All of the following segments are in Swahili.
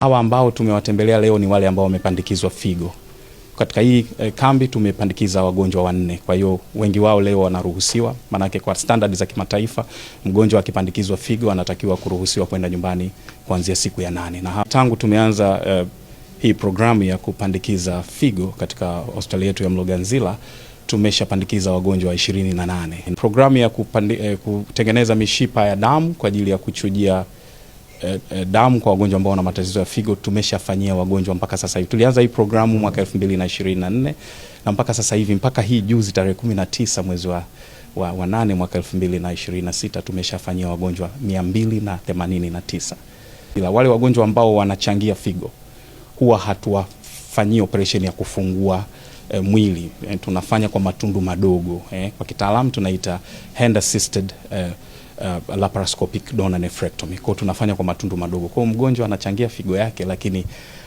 Hawa ambao tumewatembelea leo ni wale ambao wamepandikizwa figo. Katika hii kambi tumepandikiza wagonjwa 4. Kwa hiyo wengi wao leo wanaruhusiwa, manake kwa standard za kimataifa mgonjwa akipandikizwa figo anatakiwa kuruhusiwa kwenda nyumbani kuanzia siku ya 8. Na tangu tumeanza hii programu ya kupandikiza figo katika hospitali yetu ya Mloganzila tumeshapandikiza wagonjwa 28. Programu ya kutengeneza mishipa ya damu kwa ajili ya kuchujia damu kwa wagonjwa ambao wana matatizo ya figo tumeshafanyia wagonjwa mpaka sasa hivi. Tulianza hii programu mwaka 2024 na mpaka sasa hivi, mpaka hii juzi tarehe 19 mwezi wa 8 mwaka 2026 tumeshafanyia wagonjwa 289. Ila wale wagonjwa ambao wanachangia figo huwa hatuwafanyii operation ya kufungua mwili. Tunafanya kwa matundu madogo, kwa kitaalamu tunaita hand assisted laparoscopic donor nephrectomy. Kwa tunafanya kwa matundu madogo. Kwa mgonjwa anachangia figo yake lakini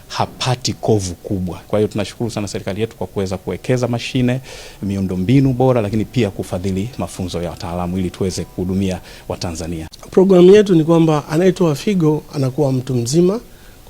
hapati kovu kubwa. Kwa hiyo tunashukuru sana serikali yetu kwa kuweza kuwekeza mashine, miundombinu bora, lakini pia kufadhili mafunzo ya wataalamu ili tuweze kuhudumia Watanzania. Programu yetu ni kwamba anayetoa figo anakuwa mtu mzima,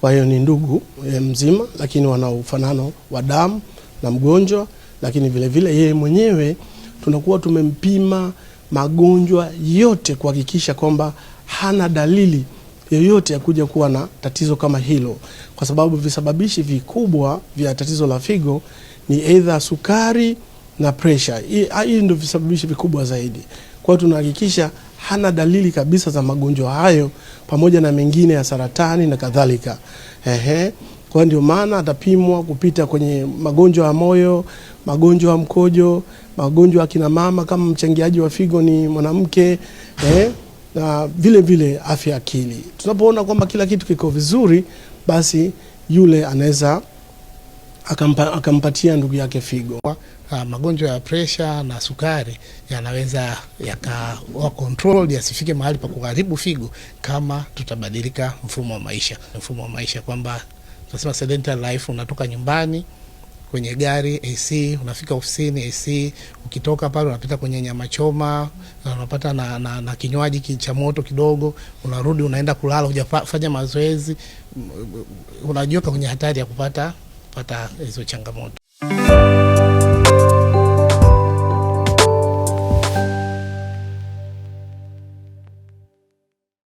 kwa hiyo ni ndugu mzima, lakini wana ufanano wa damu na mgonjwa, lakini vile vile yeye mwenyewe tunakuwa tumempima magonjwa yote kuhakikisha kwamba hana dalili yoyote ya kuja kuwa na tatizo kama hilo, kwa sababu visababishi vikubwa vya tatizo la figo ni either sukari na pressure. Hii ndio visababishi vikubwa zaidi. Kwa hiyo tunahakikisha hana dalili kabisa za magonjwa hayo, pamoja na mengine ya saratani na kadhalika. Kwa ndio maana atapimwa kupita kwenye magonjwa ya moyo, magonjwa ya mkojo, magonjwa ya kina mama kama mchangiaji wa figo ni mwanamke, na vile vile afya akili. Tunapoona kwamba kila kitu kiko vizuri, basi yule anaweza akampatia ndugu yake figo. Magonjwa ya pressure na sukari yanaweza yakawa control yasifike mahali pa kuharibu figo kama tutabadilika mfumo wa maisha kwamba tunasema sedentary life. Unatoka nyumbani kwenye gari AC, unafika ofisini AC, ukitoka pale unapita kwenye nyama choma, unapata na kinywaji cha moto kidogo, unarudi unaenda kulala, hujafanya mazoezi, unajiweka kwenye hatari ya kupata hizo changamoto.